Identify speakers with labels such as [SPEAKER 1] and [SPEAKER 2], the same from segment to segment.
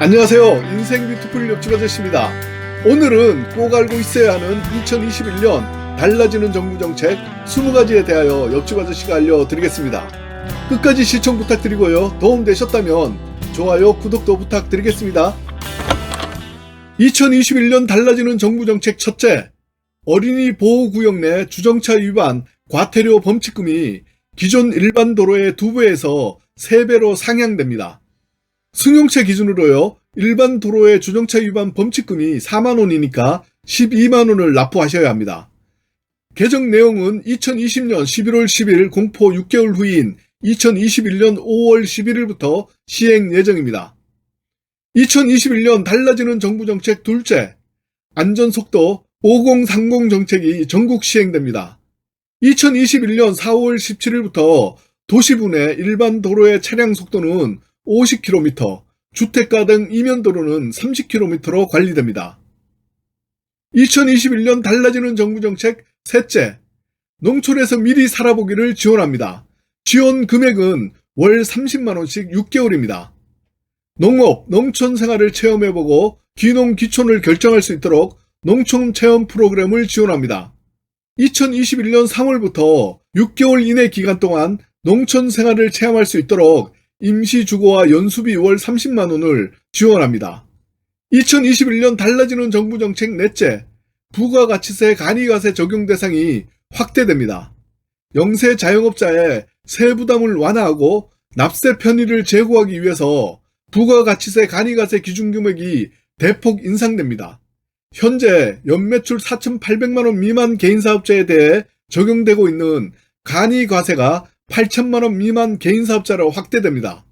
[SPEAKER 1] 안녕하세요. 인생 뷰티풀 옆집 아저씨입니다. 오늘은 꼭 알고 있어야 하는 2021년 달라지는 정부 정책 20가지에 대하여 옆집 아저씨가 알려드리겠습니다. 끝까지 시청 부탁드리고요. 도움되셨다면 좋아요, 구독도 부탁드리겠습니다. 2021년 달라지는 정부 정책 첫째, 어린이 보호구역 내 주정차 위반 과태료 범칙금이 기존 일반 도로의 2배에서 3배로 상향됩니다. 승용차 기준으로요, 일반 도로의 주정차 위반 범칙금이 4만원이니까 12만원을 납부하셔야 합니다. 개정 내용은 2020년 11월 10일 공포 6개월 후인 2021년 5월 11일부터 시행 예정입니다. 2021년 달라지는 정부 정책 둘째, 안전속도 5030 정책이 전국 시행됩니다. 2021년 4월 17일부터 도시부 내 일반 도로의 차량 속도는 50km, 주택가 등 이면도로는 30km로 관리됩니다. 2021년 달라지는 정부 정책 셋째, 농촌에서 미리 살아보기를 지원합니다. 지원 금액은 월 30만원씩 6개월입니다. 농업, 농촌 생활을 체험해보고 귀농 귀촌을 결정할 수 있도록 농촌 체험 프로그램을 지원합니다. 2021년 3월부터 6개월 이내 기간 동안 농촌 생활을 체험할 수 있도록 임시주거와 연수비 월 30만원을 지원합니다. 2021년 달라지는 정부 정책 넷째, 부가가치세 간이가세 적용 대상이 확대됩니다. 영세 자영업자의 세부담을 완화하고 납세 편의를 제고하기 위해서 부가가치세 간이가세 기준금액이 대폭 인상됩니다. 현재 연매출 4,800만원 미만 개인사업자에 대해 적용되고 있는 간이과세가 8천만원 미만 개인사업자로 확대됩니다.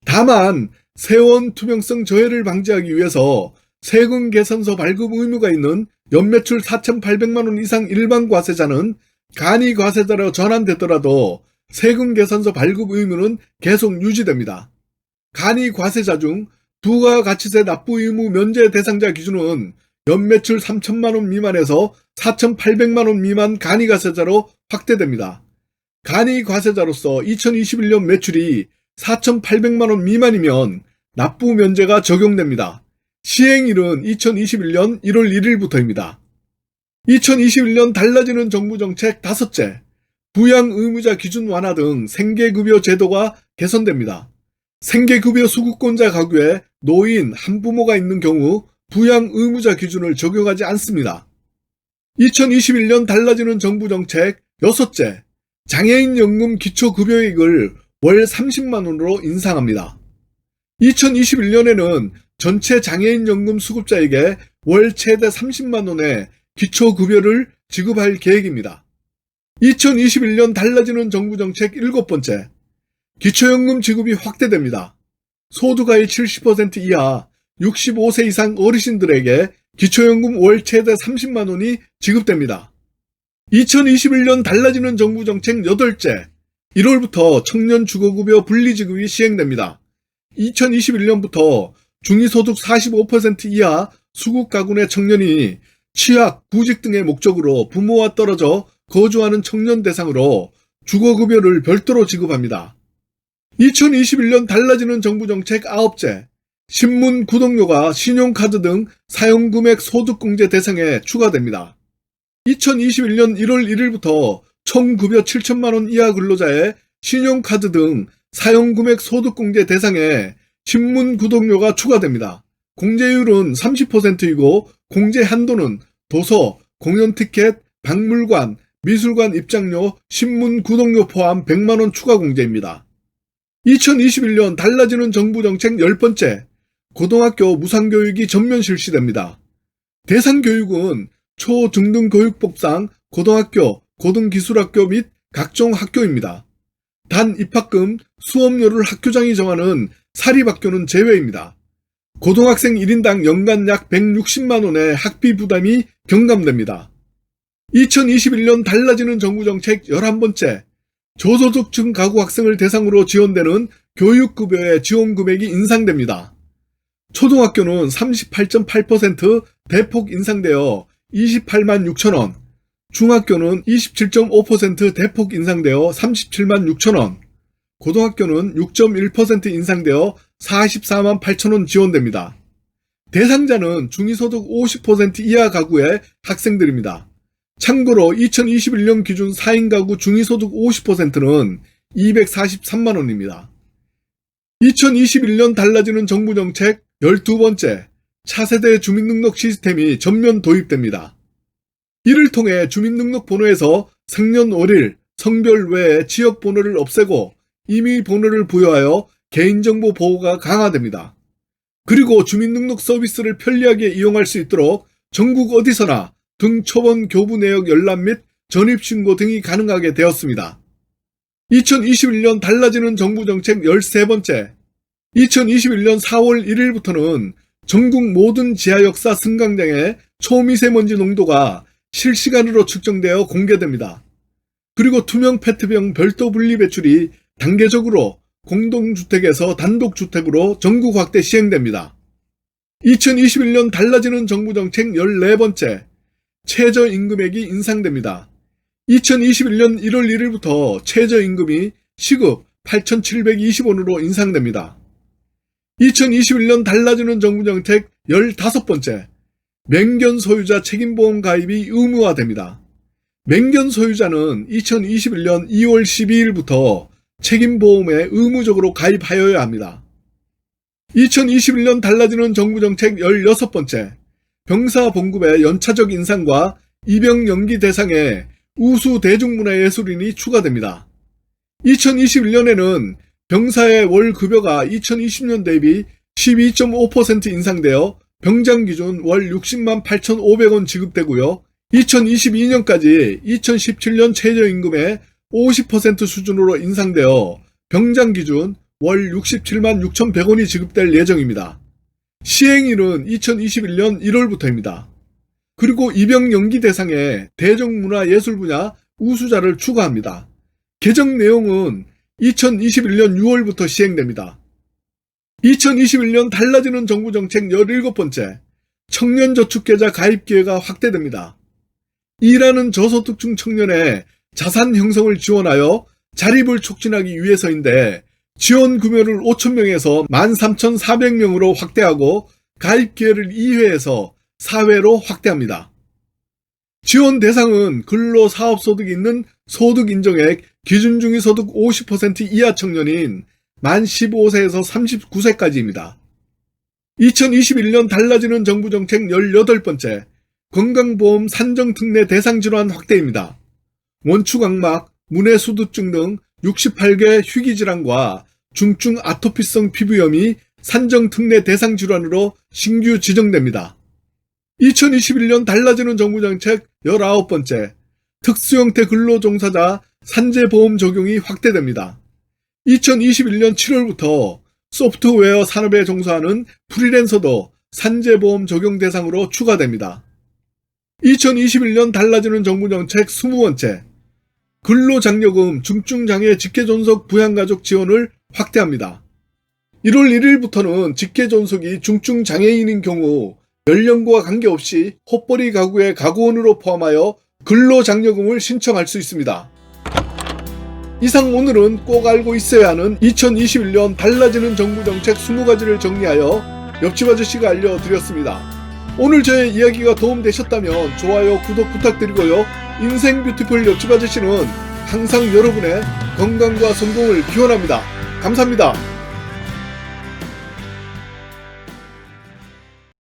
[SPEAKER 1] 다만 세원 투명성 저해를 방지하기 위해서 세금 계산서 발급 의무가 있는 연매출 4,800만원 이상 일반 과세자는 간이과세자로 전환되더라도 세금 계산서 발급 의무는 계속 유지됩니다. 간이과세자 중 부가가치세 납부 의무 면제 대상자 기준은 연매출 3천만원 미만에서 4,800만원 미만 간이과세자로 확대됩니다. 간이과세자로서 2021년 매출이 4,800만원 미만이면 납부 면제가 적용됩니다. 시행일은 2021년 1월 1일부터입니다. 2021년 달라지는 정부 정책 다섯째, 부양의무자 기준 완화 등 생계급여 제도가 개선됩니다. 생계급여 수급권자 가구에 노인, 한부모가 있는 경우 부양의무자 기준을 적용하지 않습니다. 2021년 달라지는 정부 정책 여섯째, 장애인연금 기초급여액을 월 30만원으로 인상합니다. 2021년에는 전체 장애인연금 수급자에게 월 최대 30만원의 기초급여를 지급할 계획입니다. 2021년 달라지는 정부 정책 일곱 번째, 기초연금 지급이 확대됩니다. 소득의 70% 이하 65세 이상 어르신들에게 기초연금 월 최대 30만원이 지급됩니다. 2021년 달라지는 정부 정책 여덟째, 1월부터 청년 주거급여 분리지급이 시행됩니다. 2021년부터 중위소득 45% 이하 수급가구 내 청년이 취약, 구직 등의 목적으로 부모와 떨어져 거주하는 청년 대상으로 주거급여를 별도로 지급합니다. 2021년 달라지는 정부 정책 아홉째, 신문 구독료가 신용카드 등 사용금액 소득공제 대상에 추가됩니다. 2021년 1월 1일부터 총급여 7천만원 이하 근로자의 신용카드 등 사용금액 소득공제 대상에 신문 구독료가 추가됩니다. 공제율은 30%이고 공제 한도는 도서, 공연티켓, 박물관, 미술관 입장료, 신문 구독료 포함 100만원 추가 공제입니다. 2021년 달라지는 정부 정책 10번째, 고등학교 무상교육이 전면 실시됩니다. 대상 교육은 초중등교육법상 고등학교, 고등기술학교 및 각종 학교입니다. 단 입학금, 수업료를 학교장이 정하는 사립학교는 제외입니다. 고등학생 1인당 연간 약 160만원의 학비 부담이 경감됩니다. 2021년 달라지는 정부 정책 11번째, 저소득층 가구 학생을 대상으로 지원되는 교육급여의 지원금액이 인상됩니다. 초등학교는 38.8% 대폭 인상되어 28만 6천원, 중학교는 27.5% 대폭 인상되어 37만 6천원, 고등학교는 6.1% 인상되어 44만 8천원 지원됩니다. 대상자는 중위소득 50% 이하 가구의 학생들입니다. 참고로 2021년 기준 4인 가구 중위소득 50%는 243만원입니다. 2021년 달라지는 정부 정책 12번째, 차세대 주민등록 시스템이 전면 도입됩니다. 이를 통해 주민등록번호에서 생년월일, 성별 외에 지역번호를 없애고 임의번호를 부여하여 개인정보 보호가 강화됩니다. 그리고 주민등록 서비스를 편리하게 이용할 수 있도록 전국 어디서나 등초본 교부 내역 열람 및 전입신고 등이 가능하게 되었습니다. 2021년 달라지는 정부 정책 13번째, 2021년 4월 1일부터는 전국 모든 지하역사 승강장의 초미세먼지 농도가 실시간으로 측정되어 공개됩니다. 그리고 투명 페트병 별도 분리 배출이 단계적으로 공동주택에서 단독주택으로 전국 확대 시행됩니다. 2021년 달라지는 정부 정책 14번째, 최저임금액이 인상됩니다. 2021년 1월 1일부터 최저임금이 시급 8,720원으로 인상됩니다. 2021년 달라지는 정부 정책 15번째, 맹견 소유자 책임보험 가입이 의무화됩니다. 맹견 소유자는 2021년 2월 12일부터 책임보험에 의무적으로 가입하여야 합니다. 2021년 달라지는 정부 정책 16번째, 병사봉급의 연차적 인상과 입영 연기 대상에 우수 대중문화예술인이 추가됩니다. 2021년에는 병사의 월 급여가 2020년 대비 12.5% 인상되어 병장 기준 월 60만 8,500원 지급되고요. 2022년까지 2017년 최저임금의 50% 수준으로 인상되어 병장 기준 월 67만 6,100원이 지급될 예정입니다. 시행일은 2021년 1월부터입니다. 그리고 입영 연기 대상에 대중문화예술 분야 우수자를 추가합니다. 개정 내용은 2021년 6월부터 시행됩니다. 2021년 달라지는 정부 정책 17번째, 청년저축계좌 가입 기회가 확대됩니다. 일하는 저소득층 청년의 자산 형성을 지원하여 자립을 촉진하기 위해서인데 지원 규모를 5,000명에서 13,400명으로 확대하고 가입 기회를 2회에서 4회로 확대합니다. 지원 대상은 근로사업소득이 있는 소득인정액 기준중위소득 50% 이하 청년인 만 15세에서 39세까지입니다. 2021년 달라지는 정부 정책 18번째, 건강보험 산정특례 대상질환 확대입니다. 원추각막, 문해수두증 등 68개 희귀질환과 중증 아토피성 피부염이 산정특례 대상질환으로 신규 지정됩니다. 2021년 달라지는 정부 정책 19번째, 특수형태 근로종사자 산재보험 적용이 확대됩니다. 2021년 7월부터 소프트웨어 산업에 종사하는 프리랜서도 산재보험 적용 대상으로 추가됩니다. 2021년 달라지는 정부 정책 20번째, 근로장려금 중증장애 직계존속 부양가족 지원을 확대합니다. 1월 1일부터는 직계존속이 중증장애인인 경우 연령과 관계없이 헛벌이 가구의 가구원으로 포함하여 근로장려금을 신청할 수 있습니다. 이상 오늘은 꼭 알고 있어야 하는 2021년 달라지는 정부 정책 20가지를 정리하여 옆집 아저씨가 알려드렸습니다. 오늘 저의 이야기가 도움되셨다면 좋아요, 구독 부탁드리고요. 인생 뷰티풀 옆집 아저씨는 항상 여러분의 건강과 성공을 기원합니다. 감사합니다.